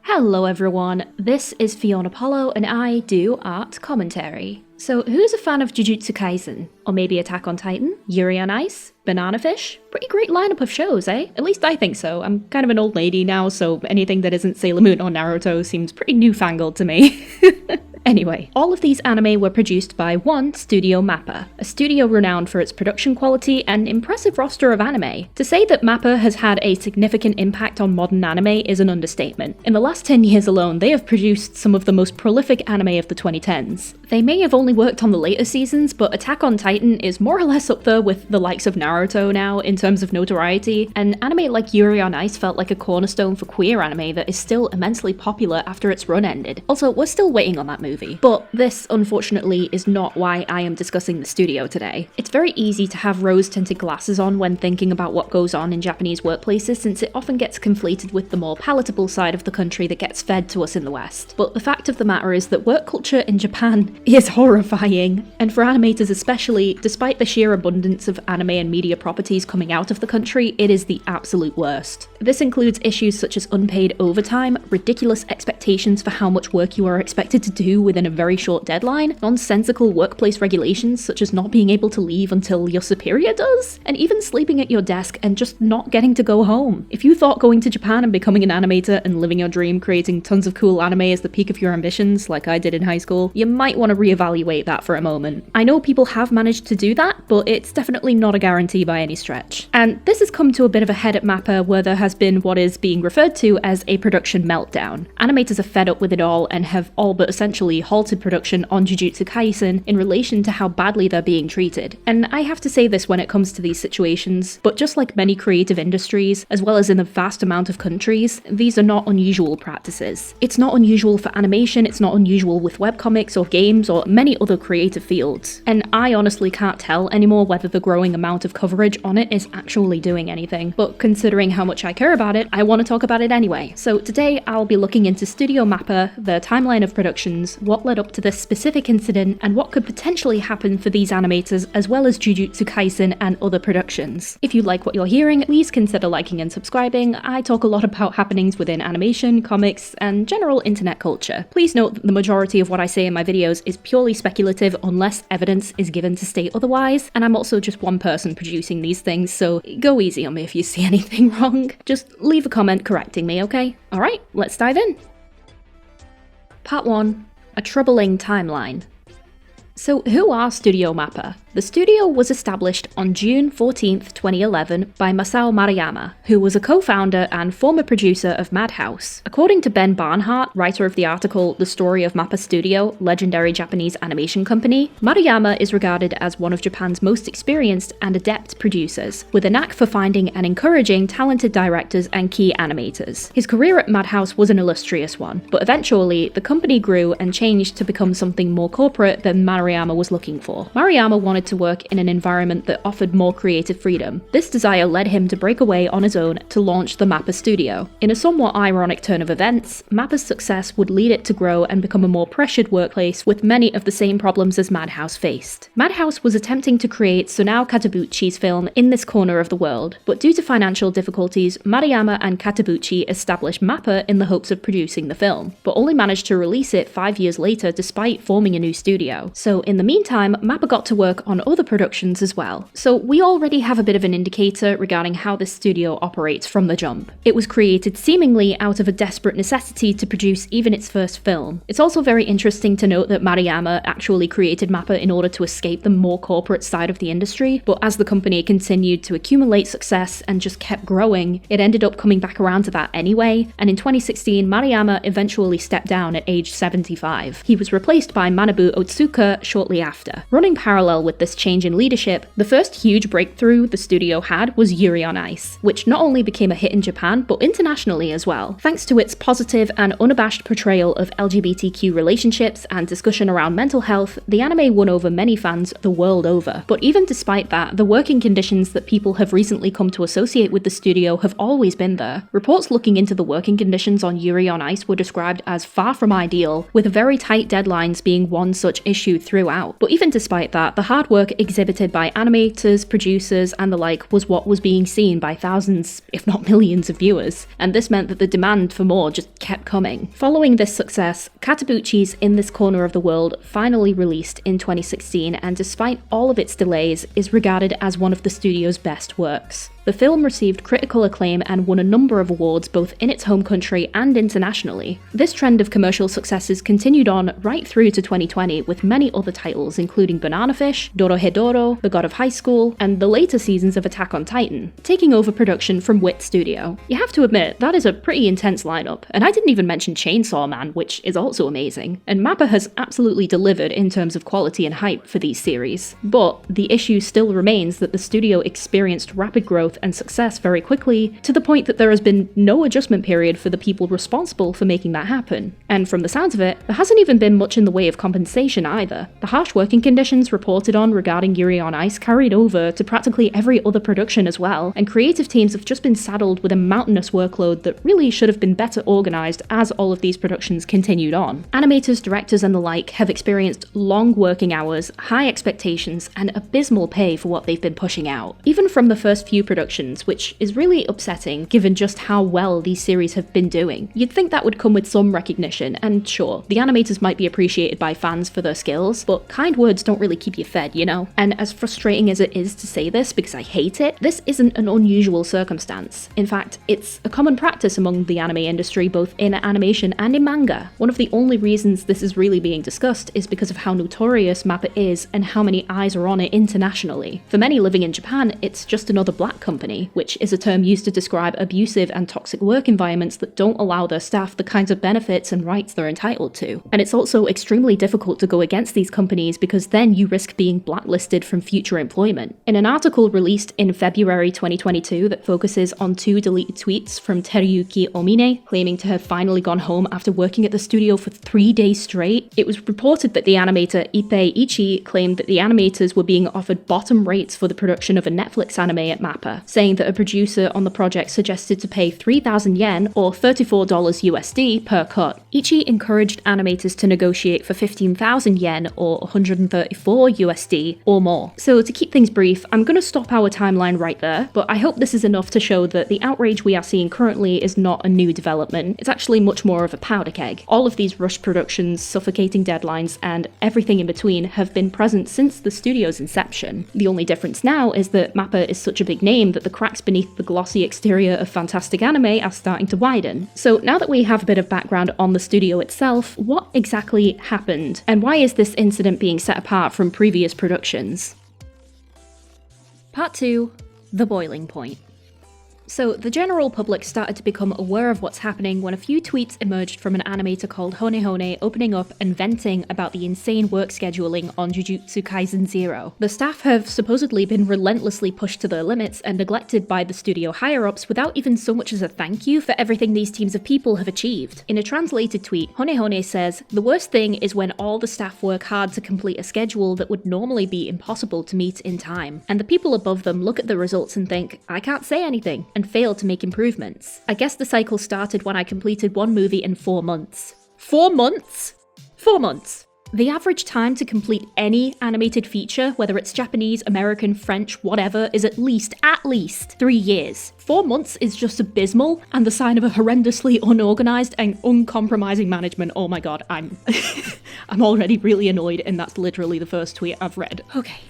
Hello everyone, this is Fiona Apollo and I do art commentary. So who's a fan of Jujutsu Kaisen? Or maybe Attack on Titan? Yuri on Ice? Banana Fish? Pretty great lineup of shows, eh? At least I think so. I'm kind of an old lady now, so anything that isn't Sailor Moon or Naruto seems pretty newfangled to me. Anyway, all of these anime were produced by one studio MAPPA, a studio renowned for its production quality and impressive roster of anime. To say that MAPPA has had a significant impact on modern anime is an understatement. In the last 10 years alone, they have produced some of the most prolific anime of the 2010s. They may have only worked on the later seasons, but Attack on Titan is more or less up there with the likes of Naruto now in terms of notoriety, and anime like Yuri on Ice felt like a cornerstone for queer anime that is still immensely popular after its run ended. Also, we're still waiting on that movie. But this, unfortunately, is not why I am discussing the studio today. It's very easy to have rose-tinted glasses on when thinking about what goes on in Japanese workplaces, since it often gets conflated with the more palatable side of the country that gets fed to us in the West. But the fact of the matter is that work culture in Japan is horrifying, and for animators especially, despite the sheer abundance of anime and media properties coming out of the country, it is the absolute worst. This includes issues such as unpaid overtime, ridiculous expectations for how much work you are expected to do within a very short deadline, nonsensical workplace regulations such as not being able to leave until your superior does, and even sleeping at your desk and just not getting to go home. If you thought going to Japan and becoming an animator and living your dream creating tons of cool anime is the peak of your ambitions, like I did in high school, you might want to reevaluate that for a moment. I know people have managed to do that, but it's definitely not a guarantee by any stretch. And this has come to a bit of a head at MAPPA where there has been what is being referred to as a production meltdown. Animators are fed up with it all and have all but essentially halted production on Jujutsu Kaisen in relation to how badly they're being treated. And I have to say this when it comes to these situations, but just like many creative industries, as well as in a vast amount of countries, these are not unusual practices. It's not unusual for animation, it's not unusual with webcomics or games or many other creative fields. And I honestly can't tell anymore whether the growing amount of coverage on it is actually doing anything, but considering how much I care about it, I want to talk about it anyway. So today I'll be looking into Studio MAPPA, the timeline of productions, what led up to this specific incident, and what could potentially happen for these animators as well as Jujutsu Kaisen and other productions. If you like what you're hearing, please consider liking and subscribing. I talk a lot about happenings within animation, comics, and general internet culture. Please note that the majority of what I say in my videos is purely speculative unless evidence is given to state otherwise, and I'm also just one person producing these things, so go easy on me if you see anything wrong. Just leave a comment correcting me, okay? Alright, let's dive in. Part 1. A troubling timeline. So who are Studio MAPPA? The studio was established on June 14th, 2011 by Masao Maruyama, who was a co-founder and former producer of Madhouse. According to Ben Barnhart, writer of the article The Story of MAPPA Studio, Legendary Japanese Animation Company, Maruyama is regarded as one of Japan's most experienced and adept producers, with a knack for finding and encouraging talented directors and key animators. His career at Madhouse was an illustrious one, but eventually the company grew and changed to become something more corporate than Maruyama was looking for. Maruyama wanted to work in an environment that offered more creative freedom. This desire led him to break away on his own to launch the MAPPA Studio. In a somewhat ironic turn of events, MAPPA's success would lead it to grow and become a more pressured workplace with many of the same problems as Madhouse faced. Madhouse was attempting to create Sunao Katabuchi's film in this corner of the world, but due to financial difficulties, Maruyama and Katabuchi established MAPPA in the hopes of producing the film, but only managed to release it 5 years later despite forming a new studio. So in the meantime, MAPPA got to work on other productions as well. So we already have a bit of an indicator regarding how this studio operates from the jump. It was created seemingly out of a desperate necessity to produce even its first film. It's also very interesting to note that Maruyama actually created MAPPA in order to escape the more corporate side of the industry, but as the company continued to accumulate success and just kept growing, it ended up coming back around to that anyway, and in 2016 Maruyama eventually stepped down at age 75. He was replaced by Manabu Otsuka shortly after. Running parallel with this change in leadership, the first huge breakthrough the studio had was Yuri on Ice, which not only became a hit in Japan, but internationally as well. Thanks to its positive and unabashed portrayal of LGBTQ relationships and discussion around mental health, the anime won over many fans the world over. But even despite that, the working conditions that people have recently come to associate with the studio have always been there. Reports looking into the working conditions on Yuri on Ice were described as far from ideal, with very tight deadlines being one such issue throughout. But even despite that, the hard hard work exhibited by animators, producers, and the like was what was being seen by thousands, if not millions of viewers, and this meant that the demand for more just kept coming. Following this success, Katabuchi's In This Corner of the World finally released in 2016, and despite all of its delays, is regarded as one of the studio's best works. The film received critical acclaim and won a number of awards both in its home country and internationally. This trend of commercial successes continued on right through to 2020 with many other titles including Banana Fish, Dorohedoro, The God of High School, and the later seasons of Attack on Titan, taking over production from Wit Studio. You have to admit, that is a pretty intense lineup, and I didn't even mention Chainsaw Man, which is also amazing. And MAPPA has absolutely delivered in terms of quality and hype for these series. But the issue still remains that the studio experienced rapid growth and success very quickly, to the point that there has been no adjustment period for the people responsible for making that happen. And from the sounds of it, there hasn't even been much in the way of compensation either. The harsh working conditions reported on regarding Yuri on Ice carried over to practically every other production as well, and creative teams have just been saddled with a mountainous workload that really should have been better organised as all of these productions continued on. Animators, directors, and the like have experienced long working hours, high expectations, and abysmal pay for what they've been pushing out. Even from the first few productions, which is really upsetting given just how well these series have been doing. You'd think that would come with some recognition, and sure, the animators might be appreciated by fans for their skills, but kind words don't really keep you fed, you know? And as frustrating as it is to say this because I hate it, this isn't an unusual circumstance. In fact, it's a common practice among the anime industry both in animation and in manga. One of the only reasons this is really being discussed is because of how notorious MAPPA is and how many eyes are on it internationally. For many living in Japan, it's just another black company, which is a term used to describe abusive and toxic work environments that don't allow their staff the kinds of benefits and rights they're entitled to. And it's also extremely difficult to go against these companies because then you risk being blacklisted from future employment. In an article released in February 2022 that focuses on 2 deleted tweets from Teruyuki Omine, claiming to have finally gone home after working at the studio for 3 days straight, it was reported that the animator Ippei Ichi claimed that the animators were being offered bottom rates for the production of a Netflix anime at MAPPA, saying that a producer on the project suggested to pay 3,000 yen or $34 USD per cut. Ichi encouraged animators to negotiate for 15,000 yen or 134 USD or more. So to keep things brief, I'm going to stop our timeline right there, but I hope this is enough to show that the outrage we are seeing currently is not a new development. It's actually much more of a powder keg. All of these rushed productions, suffocating deadlines, and everything in between have been present since the studio's inception. The only difference now is that MAPPA is such a big name that the cracks beneath the glossy exterior of fantastic anime are starting to widen. So now that we have a bit of background on the studio itself, what exactly happened? And why is this incident being set apart from previous productions? Part 2. The boiling point. So, the general public started to become aware of what's happening when a few tweets emerged from an animator called Honehone opening up and venting about the insane work scheduling on Jujutsu Kaisen 0. The staff have supposedly been relentlessly pushed to their limits and neglected by the studio higher-ups without even so much as a thank you for everything these teams of people have achieved. In a translated tweet, Honehone says, "The worst thing is when all the staff work hard to complete a schedule that would normally be impossible to meet in time, and the people above them look at the results and think, I can't say anything, and fail to make improvements. I guess the cycle started when I completed one movie in 4 months." 4 months? 4 months. The average time to complete any animated feature, whether it's Japanese, American, French, whatever, is at least 3 years. 4 months is just abysmal and the sign of a horrendously unorganized and uncompromising management. Oh my god, I'm already really annoyed, and that's literally the first tweet I've read. Okay,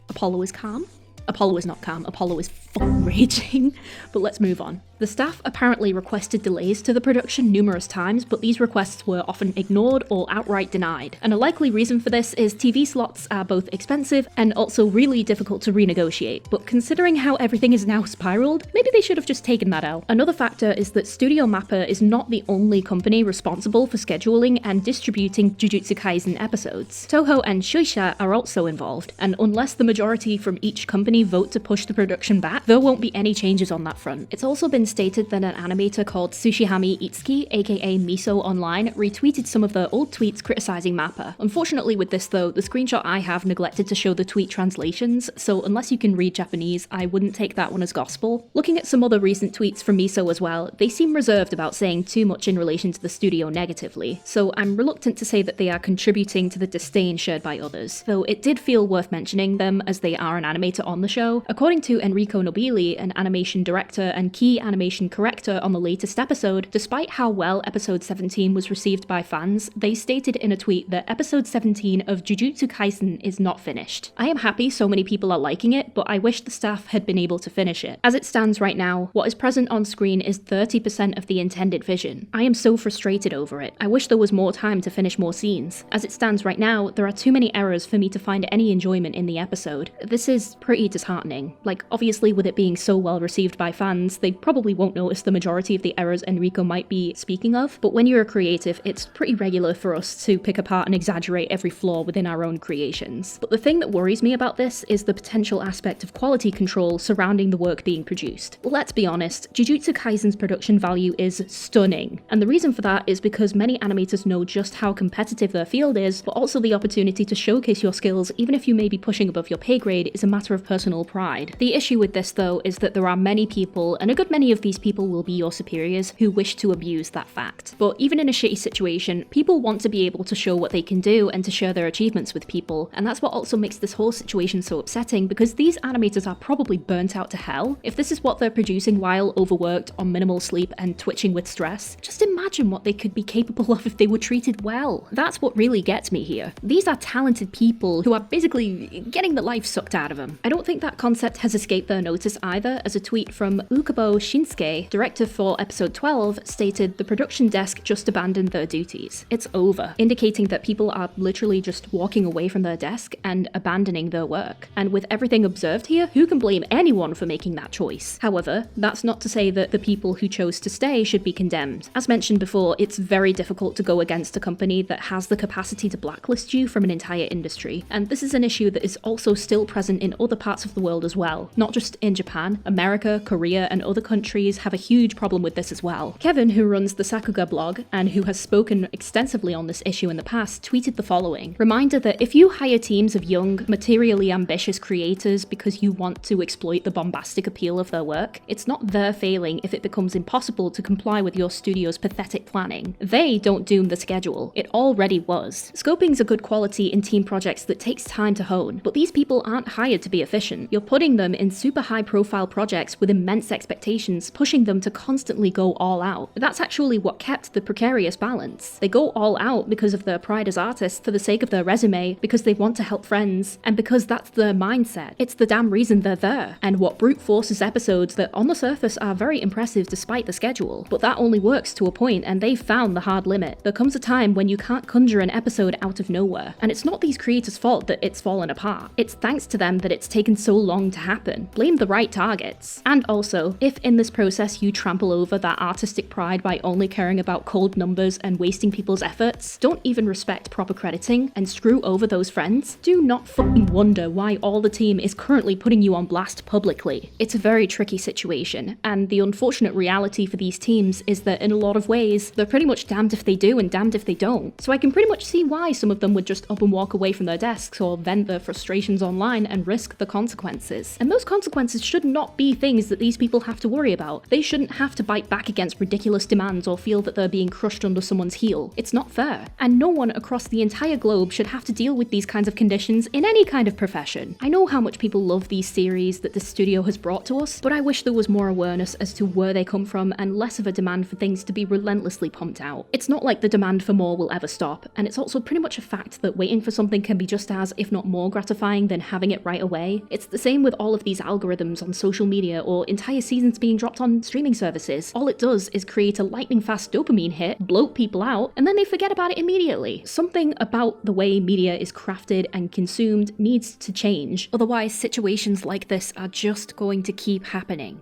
Apollo is calm. Apollo is not calm, Apollo is fucking raging. But let's move on. The staff apparently requested delays to the production numerous times, but these requests were often ignored or outright denied. And a likely reason for this is TV slots are both expensive and also really difficult to renegotiate. But considering how everything is now spiraled, maybe they should have just taken that out. Another factor is that Studio MAPPA is not the only company responsible for scheduling and distributing Jujutsu Kaisen episodes. Toho and Shueisha are also involved, and unless the majority from each company vote to push the production back, there won't be any changes on that front. It's also been Kevin stated that an animator called Tsushihami Itsuki, aka Miso Online, retweeted some of the old tweets criticizing MAPPA. Unfortunately with this though, the screenshot I have neglected to show the tweet translations, so unless you can read Japanese, I wouldn't take that one as gospel. Looking at some other recent tweets from Miso as well, they seem reserved about saying too much in relation to the studio negatively, so I'm reluctant to say that they are contributing to the disdain shared by others, though it did feel worth mentioning them as they are an animator on the show. According to Enrico Nobili, an animation director and key animation corrector on the latest episode, despite how well episode 17 was received by fans, they stated in a tweet that episode 17 of Jujutsu Kaisen is not finished. I am happy so many people are liking it, but I wish the staff had been able to finish it. As it stands right now, what is present on screen is 30% of the intended vision. I am so frustrated over it. I wish there was more time to finish more scenes. As it stands right now, there are too many errors for me to find any enjoyment in the episode. This is pretty disheartening. Like, obviously with it being so well received by fans, they probably won't notice the majority of the errors Enrico might be speaking of, but when you're a creative, it's pretty regular for us to pick apart and exaggerate every flaw within our own creations. But the thing that worries me about this is the potential aspect of quality control surrounding the work being produced. Let's be honest, Jujutsu Kaisen's production value is stunning, and the reason for that is because many animators know just how competitive their field is, but also the opportunity to showcase your skills even if you may be pushing above your pay grade is a matter of personal pride. The issue with this though is that there are many people, and a good many of these people will be your superiors, who wish to abuse that fact. But even in a shitty situation, people want to be able to show what they can do and to share their achievements with people, and that's what also makes this whole situation so upsetting, because these animators are probably burnt out to hell. If this is what they're producing while overworked, on minimal sleep and twitching with stress, just imagine what they could be capable of if they were treated well. That's what really gets me here. These are talented people who are basically getting the life sucked out of them. I don't think that concept has escaped their notice either, as a tweet from Ukubo Shinsuke, director for episode 12, stated the production desk just abandoned their duties. It's over, indicating that people are literally just walking away from their desk and abandoning their work. And with everything observed here, who can blame anyone for making that choice? However, that's not to say that the people who chose to stay should be condemned. As mentioned before, it's very difficult to go against a company that has the capacity to blacklist you from an entire industry, and this is an issue that is also still present in other parts of the world as well. Not just in Japan, America, Korea, and other countries have a huge problem with this as well. Kevin, who runs the Sakuga blog, and who has spoken extensively on this issue in the past, tweeted the following: "Reminder that if you hire teams of young, materially ambitious creators because you want to exploit the bombastic appeal of their work, it's not their failing if it becomes impossible to comply with your studio's pathetic planning. They don't doom the schedule. It already was. Scoping's a good quality in team projects that takes time to hone, but these people aren't hired to be efficient. You're putting them in super high-profile projects with immense expectations, pushing them to constantly go all out. That's actually what kept the precarious balance. They go all out because of their pride as artists, for the sake of their resume, because they want to help friends, and because that's their mindset. It's the damn reason they're there, and what brute forces episodes that on the surface are very impressive despite the schedule. But that only works to a point, and they've found the hard limit. There comes a time when you can't conjure an episode out of nowhere, and it's not these creators' fault that it's fallen apart. It's thanks to them that it's taken so long to happen. Blame the right targets. And also, if in this process you trample over that artistic pride by only caring about cold numbers and wasting people's efforts, don't even respect proper crediting, and screw over those friends, do not fucking wonder why all the team is currently putting you on blast publicly. It's a very tricky situation, and the unfortunate reality for these teams is that in a lot of ways, they're pretty much damned if they do and damned if they don't. So I can pretty much see why some of them would just up and walk away from their desks or vent their frustrations online and risk the consequences. And those consequences should not be things that these people have to worry about. They shouldn't have to bite back against ridiculous demands or feel that they're being crushed under someone's heel. It's not fair. And no one across the entire globe should have to deal with these kinds of conditions in any kind of profession. I know how much people love these series that this studio has brought to us, but I wish there was more awareness as to where they come from and less of a demand for things to be relentlessly pumped out. It's not like the demand for more will ever stop, and it's also pretty much a fact that waiting for something can be just as, if not more, gratifying than having it right away. It's the same with all of these algorithms on social media or entire seasons being dropped on streaming services. All it does is create a lightning fast dopamine hit, bloat people out, and then they forget about it immediately. Something about the way media is crafted and consumed needs to change, otherwise situations like this are just going to keep happening.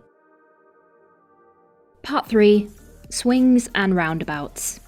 Part 3. Swings and roundabouts.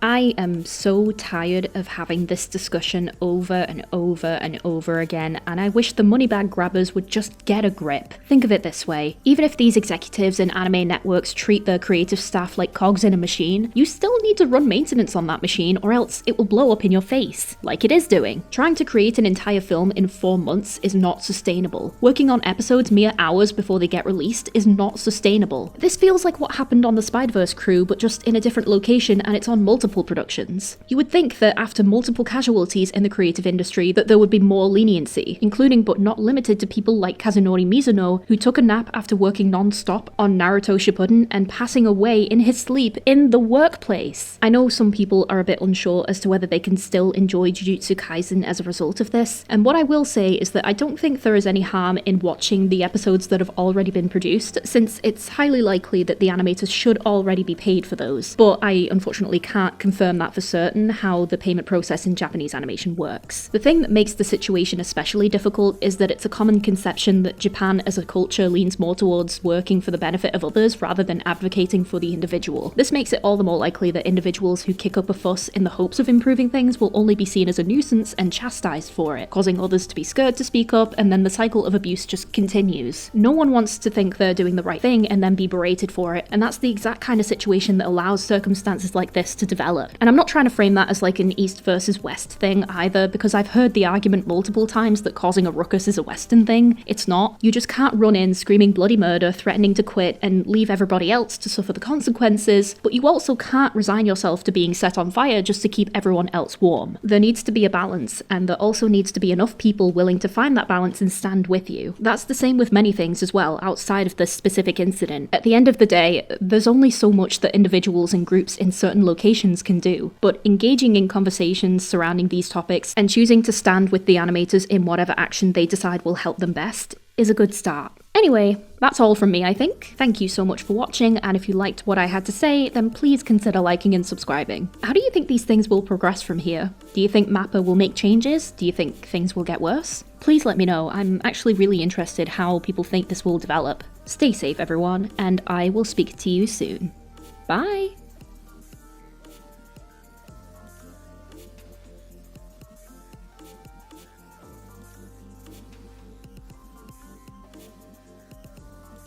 I am so tired of having this discussion over and over and over again, and I wish the money bag grabbers would just get a grip. Think of it this way, even if these executives and anime networks treat their creative staff like cogs in a machine, you still need to run maintenance on that machine or else it will blow up in your face, like it is doing. Trying to create an entire film in 4 months is not sustainable. Working on episodes mere hours before they get released is not sustainable. This feels like what happened on the Spider-Verse crew, but just in a different location and it's on multiple productions. You would think that after multiple casualties in the creative industry that there would be more leniency, including but not limited to people like Kazunori Mizuno, who took a nap after working non-stop on Naruto Shippuden and passing away in his sleep in the workplace. I know some people are a bit unsure as to whether they can still enjoy Jujutsu Kaisen as a result of this, and what I will say is that I don't think there is any harm in watching the episodes that have already been produced, since it's highly likely that the animators should already be paid for those, but I unfortunately can't confirm that for certain how the payment process in Japanese animation works. The thing that makes the situation especially difficult is that it's a common conception that Japan as a culture leans more towards working for the benefit of others rather than advocating for the individual. This makes it all the more likely that individuals who kick up a fuss in the hopes of improving things will only be seen as a nuisance and chastised for it, causing others to be scared to speak up, and then the cycle of abuse just continues. No one wants to think they're doing the right thing and then be berated for it, and that's the exact kind of situation that allows circumstances like this to develop. And I'm not trying to frame that as like an East versus West thing either, because I've heard the argument multiple times that causing a ruckus is a Western thing. It's not. You just can't run in screaming bloody murder, threatening to quit, and leave everybody else to suffer the consequences, but you also can't resign yourself to being set on fire just to keep everyone else warm. There needs to be a balance, and there also needs to be enough people willing to find that balance and stand with you. That's the same with many things as well, outside of this specific incident. At the end of the day, there's only so much that individuals and groups in certain locations can do, but engaging in conversations surrounding these topics and choosing to stand with the animators in whatever action they decide will help them best is a good start. Anyway, that's all from me, I think. Thank you so much for watching, and if you liked what I had to say, then please consider liking and subscribing. How do you think these things will progress from here? Do you think MAPPA will make changes? Do you think things will get worse? Please let me know. I'm actually really interested how people think this will develop. Stay safe, everyone, and I will speak to you soon. Bye!